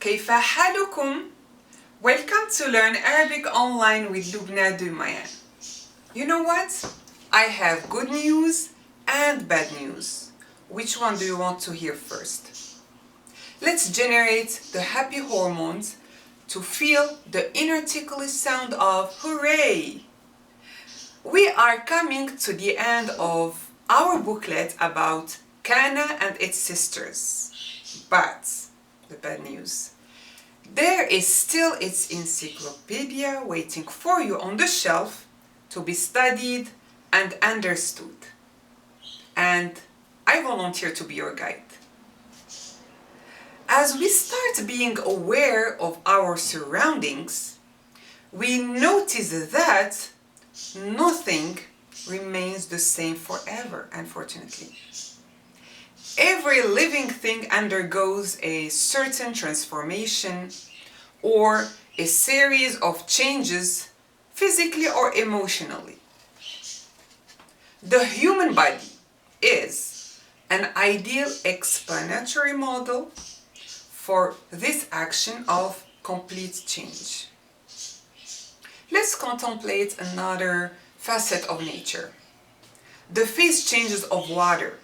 كيف حالكم? Welcome to Learn Arabic Online with Lubna Dumayan. You know what? I have good news and bad news. Which one do you want to hear first? Let's generate the happy hormones to feel the inner ticklish sound of hooray! We are coming to the end of our booklet about Kaana and its sisters. But the bad news, there is still its encyclopedia waiting for you on the shelf to be studied and understood. And I volunteer to be your guide. As we start being aware of our surroundings, we notice that nothing remains the same forever, unfortunately. Every living thing undergoes a certain transformation or a series of changes physically or emotionally. The human body is an ideal explanatory model for this action of complete change. Let's contemplate another facet of nature. The phase changes of water,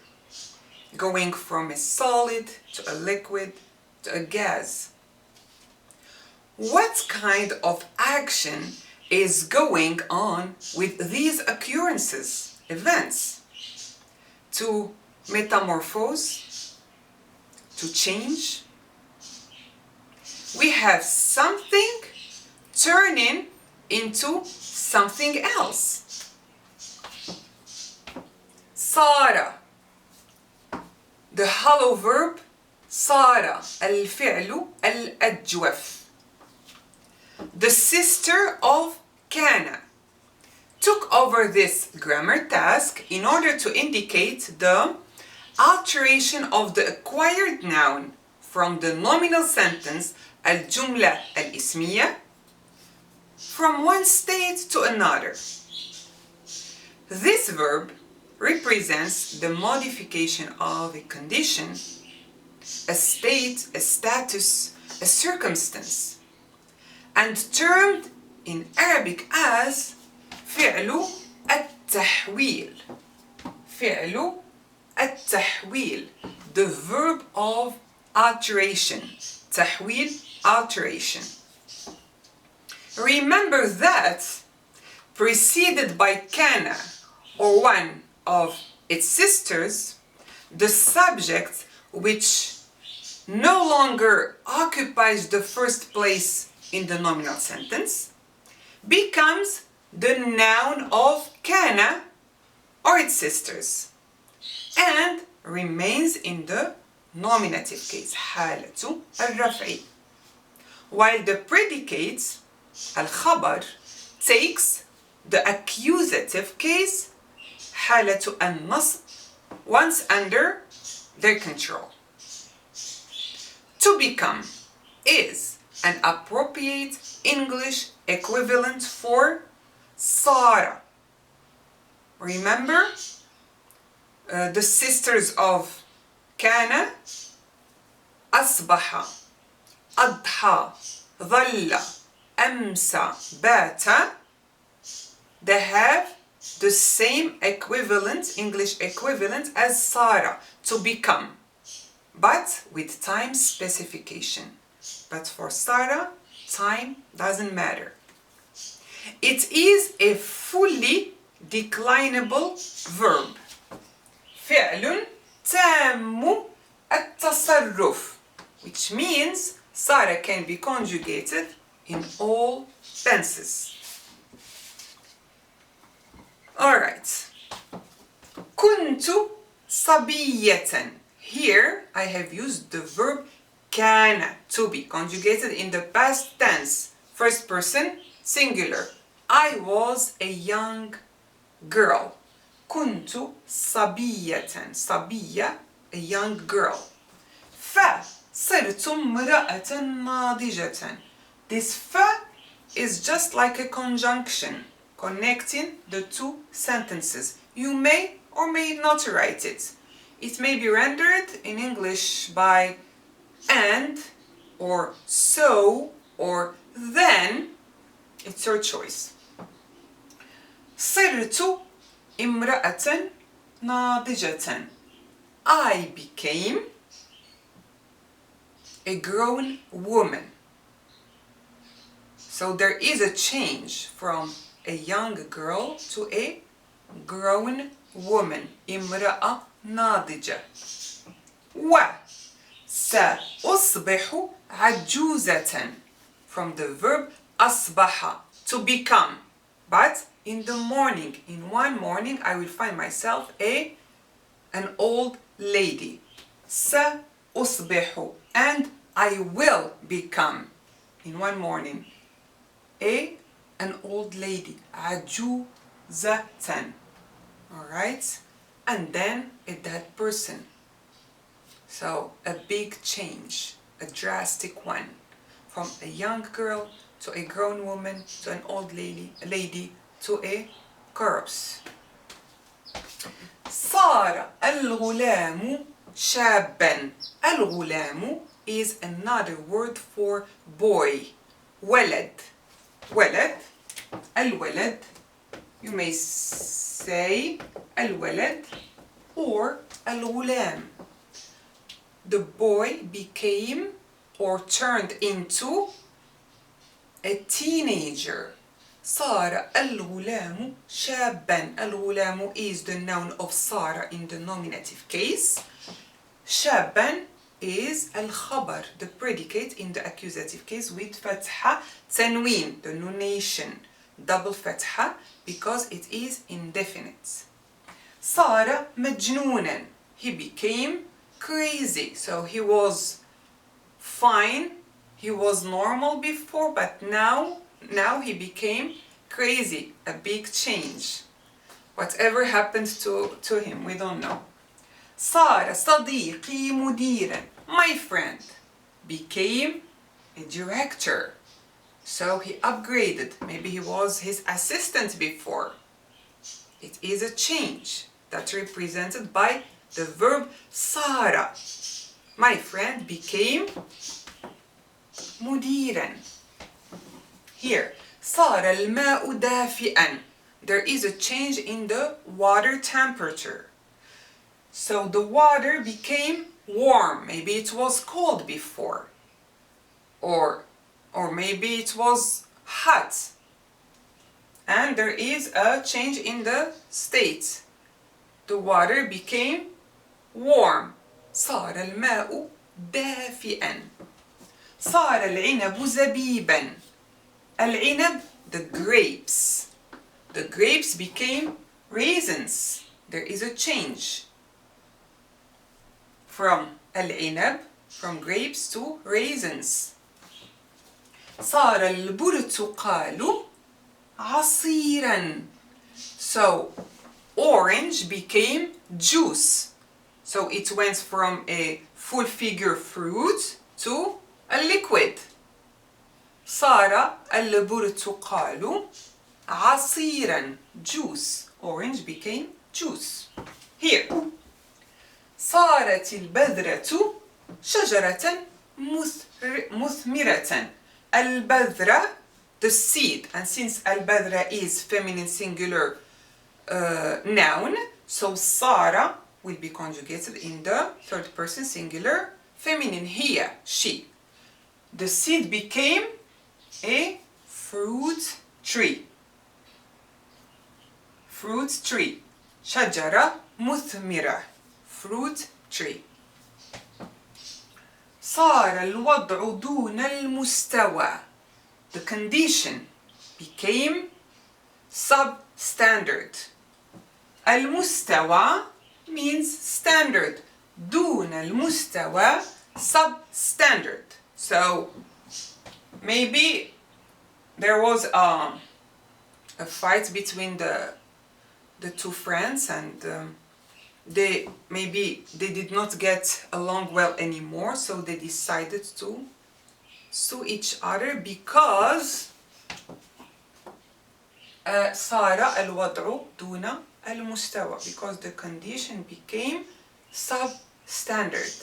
going from a solid to a liquid to a gas. What kind of action is going on with these occurrences, events? To metamorphose, to change. We have something turning into something else. Saara. The hello verb Saara, الفعل الأجوف. The sister of Kaana took over this grammar task in order to indicate the alteration of the acquired noun from the nominal sentence الجملة الاسمية from one state to another. This verb represents the modification of a condition, a state, a status, a circumstance, and termed in Arabic as فعل التحويل. فعل التحويل, the verb of alteration. تحويل, alteration. Remember that preceded by Kaana or one of its sisters, the subject which no longer occupies the first place in the nominal sentence becomes the noun of Kaana or its sisters and remains in the nominative case حالة الرفع, while the predicate الخبر takes the accusative case حالة النصب once under their control. To become is an appropriate English equivalent for Saara. Remember the sisters of Kaana, أصبح, أضحى, ظل, أمسى, بات. They have the same equivalent, English equivalent as Saara, to become, but with time specification. But for Saara, time doesn't matter. It is a fully declinable verb. فعل تام التصرف, which means Saara can be conjugated in all tenses. Alright. كنت صبية. Here I have used the verb كان, to be, conjugated in the past tense, first person singular. I was a young girl. كنت صبية. صبية, a young girl. فصرت امرأة ناضجة. This is just like a conjunction connecting the two sentences. You may or may not write it. It may be rendered in English by and or so or then, it's your choice. صرت امرأة ناضجة. I became a grown woman. So there is a change from a young girl to a grown woman. امرأة ناضجة. وسأصبح عجوزة. From the verb أصبح, to become. But in the morning, in one morning, I will find myself an old lady. سأصبح, and I will become, in one morning, an old lady. عجوزة. Alright? And then a dead person. So a big change, a drastic one. From a young girl to a grown woman to an old lady to a corpse. صار الغلام شابا. الغلام is another word for boy. ولد. ولد. الولد. You may say الولد or الغلام. The boy became or turned into a teenager. صار الغلام شابا. الغلام is the noun of صار in the nominative case. شابا is الخبر, the predicate in the accusative case with فتحة تنوين, the nunation, double فتحة because it is indefinite. صار مجنونا. He became crazy. So he was fine, he was normal before, but now he became crazy. A big change. Whatever happened to him, we don't know. صار صديقي مديرا. My friend became a director. So he upgraded. Maybe he was his assistant before. It is a change that's represented by the verb صار. My friend became مديرا. Here, صار الماء دافئا. There is a change in the water temperature. So the water became warm. Maybe it was cold before. Or maybe it was hot. And there is a change in the state. The water became warm. صار الماء دافئا. صار العنب زبيبا. العنب, the grapes. The grapes became raisins. There is a change from العنب, from grapes to raisins. صار البرتقال عصيرا. So orange became juice. So it went from a full figure fruit to a liquid. صار البرتقال عصيرا. Juice. Orange became juice. Here. صارت البذرة شجرة مثمرة. البذرة, the seed. And since البذرة is feminine singular noun, so صار will be conjugated in the third person singular feminine. Here, she. The seed became a fruit tree. Fruit tree. شجرة مثمرة. Fruit tree. صار الوضع دون المستوى. The condition became substandard. المستوى means standard. دون المستوى substandard. So maybe there was a fight between the two friends, and they did not get along well anymore, so they decided to sue each other because صار الوضع دون المستوى, because the condition became substandard.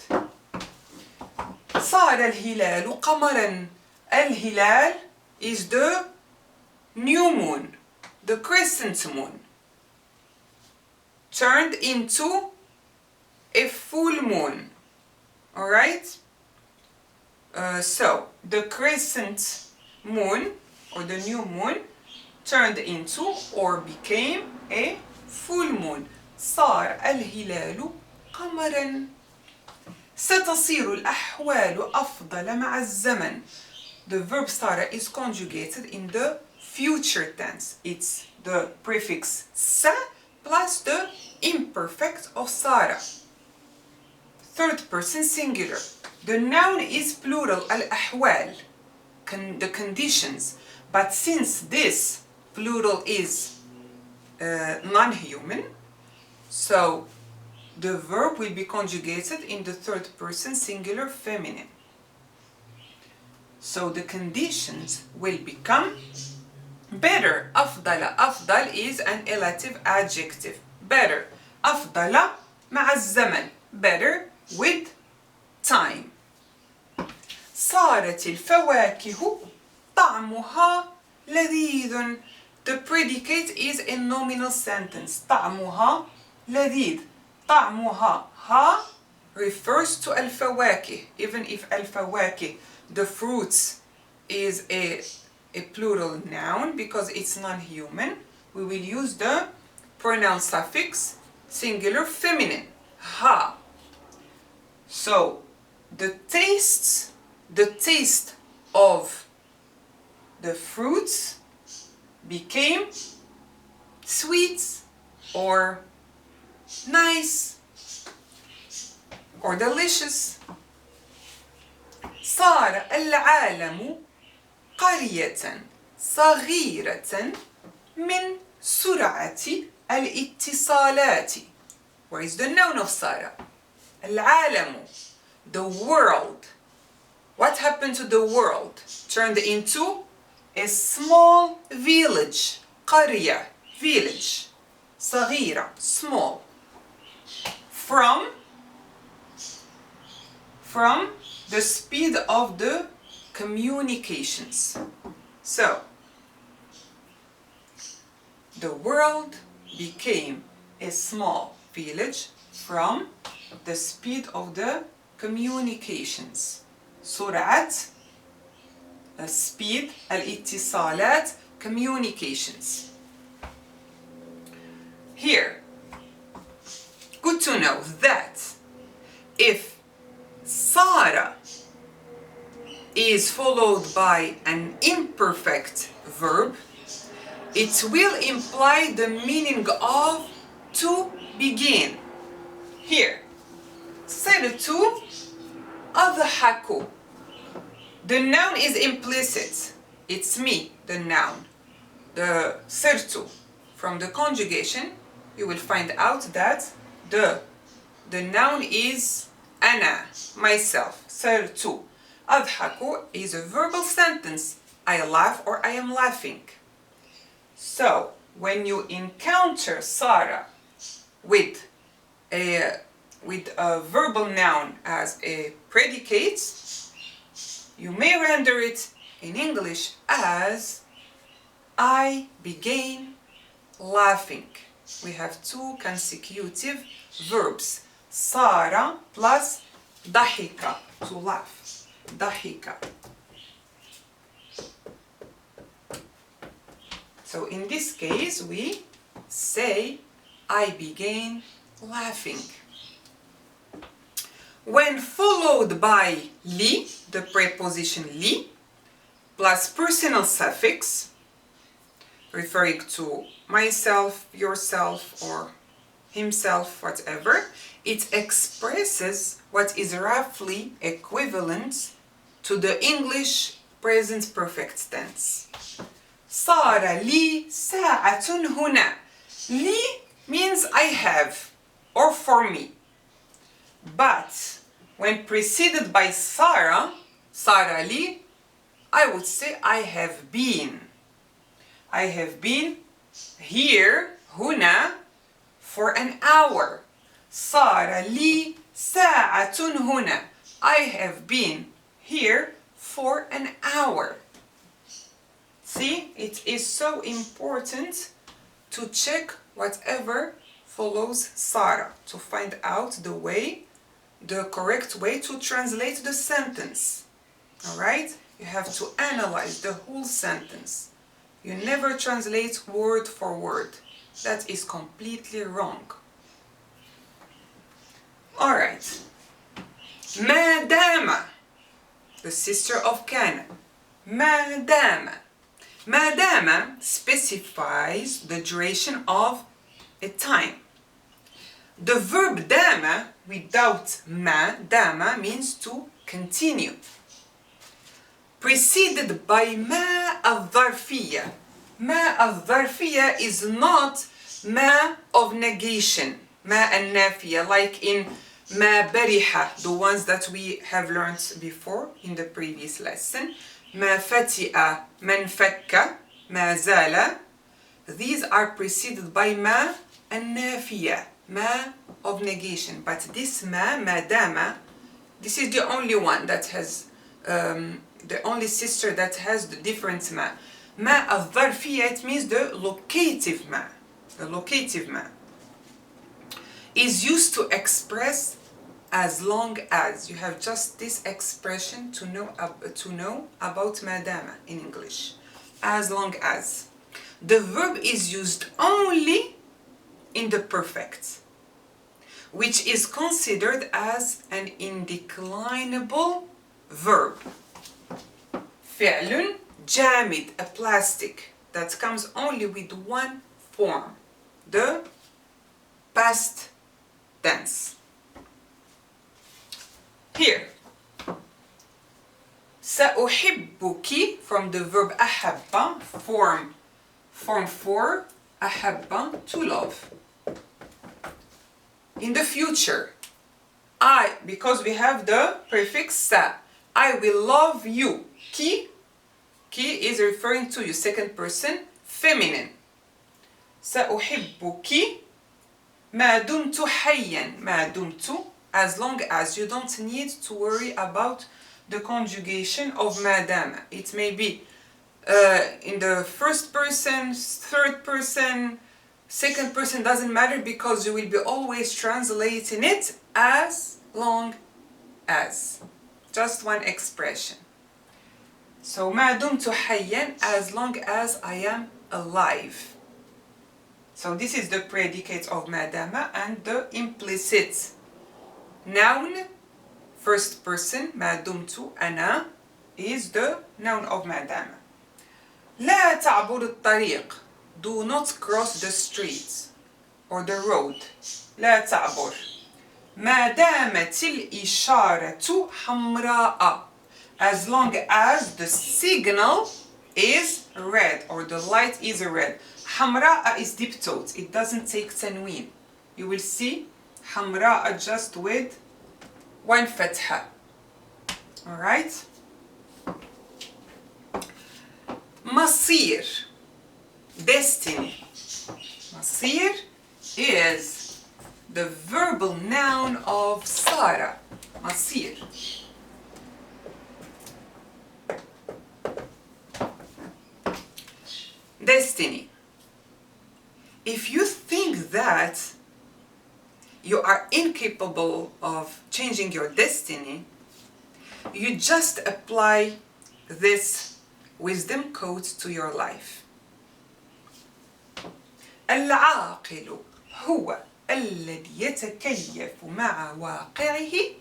صار الهلال قمرا. الهلال is the new moon, the crescent moon, turned into a full moon. Alright? So, the crescent moon, or the new moon, turned into or became a full moon. صار الهلال قمرا. ستصير الأحوال أفضل مع الزمن. The verb Saara is conjugated in the future tense. It's the prefix sa plus the imperfect of Saara. Third person singular. The noun is plural, al-ahwal, the conditions. But since this plural is non-human, so the verb will be conjugated in the third person singular feminine. So the conditions will become better. أفضل. أفضل is an elative adjective. Better. أفضل مع الزمن. Better with time. صارت الفواكه طعمها لذيذ. The predicate is a nominal sentence. طعمها لذيذ. طعمها. Ha refers to الفواكه. Even if الفواكه, the fruits, is a plural noun because it's non-human, we will use the pronoun suffix singular feminine. Ha. So the taste of the fruits became sweet or nice or delicious. صار العالم قرية صغيرة من سرعة الاتصالات. Where is the noun of Saara? العالم, the world. What happened to the world? Turned into a small village. قرية, village. صغيرة, small. From the speed of the communications. So, the world became a small village from the speed of the communications. سرعة, speed, الاتصالات, communications. Here, good to know that if Saara is followed by an imperfect verb, it will imply the meaning of to begin. Here, صرت أضحك. The noun is implicit. It's me, the noun. The صرت. From the conjugation, you will find out that the noun is أنا, myself. صرت. أضحك is a verbal sentence. I laugh or I am laughing. So, when you encounter Saara with a verbal noun as a predicate, you may render it in English as I began laughing. We have two consecutive verbs. Saara plus ضحك, to laugh. ضحك. So in this case we say I began laughing. When followed by li, the preposition li, plus personal suffix, referring to myself, yourself, or himself, whatever, it expresses what is roughly equivalent to the English present perfect tense. صار لي ساعة هنا. لي means I have, or for me. But when preceded by Saara, صار لي, I would say I have been. I have been here, هنا, for an hour. صار لي ساعة هنا. I have been here for an hour. See, it is so important to check whatever follows Saara to find out the correct way to translate the sentence. Alright? You have to analyze the whole sentence. You never translate word for word. That is completely wrong. Alright. Madama, the sister of Kaana. Madama. Madama specifies the duration of a time. The verb dama without ma, dama, means to continue. Preceded by ma al-dharfiyya. Ma al-dharfiyya is not ma of negation, ma al-nafiyya, like in ma bariha, the ones that we have learned before in the previous lesson. Ma fati'a, man fakka, ma zala. These are preceded by ma al-nafiyya, ma of negation. But this ma, madama, this is the only one that has the only sister that has the different ma. Ma al-dharfiyya, it means the locative ma. The locative ma is used to express as long as. You have just this expression to know about Madama in English. As long as. The verb is used only in the perfect, which is considered as an indeclinable verb. فعل جامد, a plastic that comes only with one form, the past tense. Here, سأحبك from the verb أحب, form 4, أحب, to love. In the future, because we have the prefix sa, I will love you. Ki is referring to you, second person, feminine. سأحبك ما دمت حيا. ما دمت, as long as. You don't need to worry about the conjugation of Madama. It may be in the first person, third person, second person, doesn't matter, because you will be always translating it as long as. Just one expression. So ما دمت حيا, as long as I am alive. So this is the predicate of Madama, and the implicit noun, first person, ما دمت أنا, is the noun of Madama. لا تعبر الطريق, do not cross the street or the road. لا تعبر. ما دامت الإشارة حمراء, as long as the signal is red or the light is red. حمراء is diptote, it doesn't take tanween. You will see حمراء just with one fatha. Alright? مصير, destiny. مصير is the verbal noun of Saara. مصير. Destiny. If you think that you are incapable of changing your destiny, you just apply this wisdom code to your life. العاقل هو الذي يتكيف مع واقعه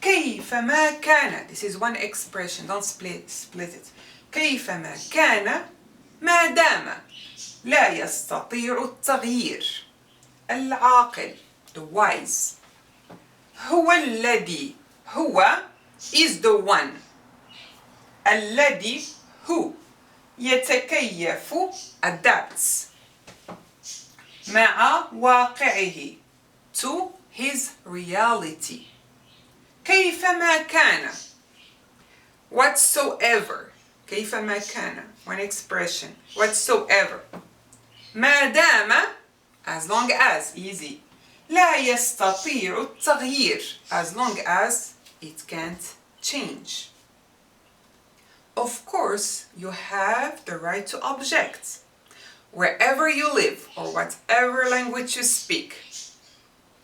كيفما كان. This is one expression, don't split it. كيفما كان ما دام لا يستطيع التغيير. العاقل, the wise. هو الذي, هو is the one. الذي, who. يتكيف, adapts. مع واقعه, to his reality. كيفما كان, whatsoever. كيفما كان, one expression, whatsoever. ما دام, as long as, easy. لا يستطيع التغيير, as long as it can't change. Of course, you have the right to object. Wherever you live or whatever language you speak,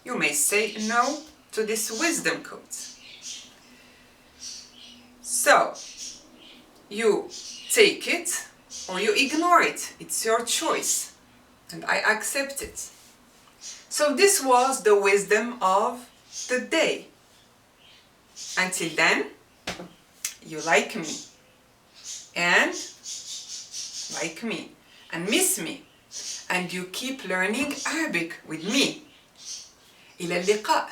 you may say no to this wisdom quote. So, you take it or you ignore it. It's your choice. And I accept it. So this was the wisdom of the day. Until then, you like me. And like me. And miss me. And you keep learning Arabic with me. إلى اللقاء.